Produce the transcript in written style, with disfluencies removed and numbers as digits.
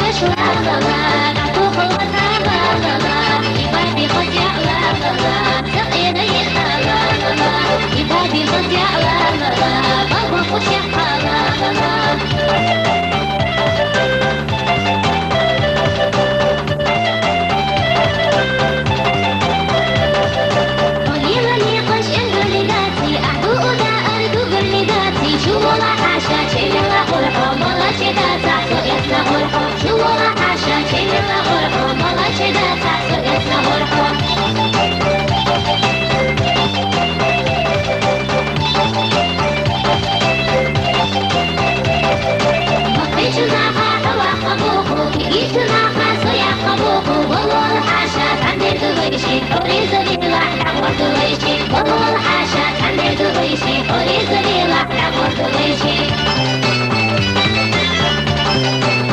عايش لا لا لا نعطوه الوطن لا لا لا عبادي خديع لا لا لا سقيني لا لا لا عبادي خديع لا لا لا بابا خشيع لا لا لا شو والله حاشا شي من لا غرحهم والله شدا تعسو يسنا غرحهم شو والله حاشا شي من لا غرحهم والله شدا تعسو يسنا غرحهم مقيش معها حوا خبوخو كيش معها سويا خبوخو والله حاشا عندي دويشي حوري زليل احلى وردويشي والله حاشا عندي دويشي حوري زليل احلى وردويشي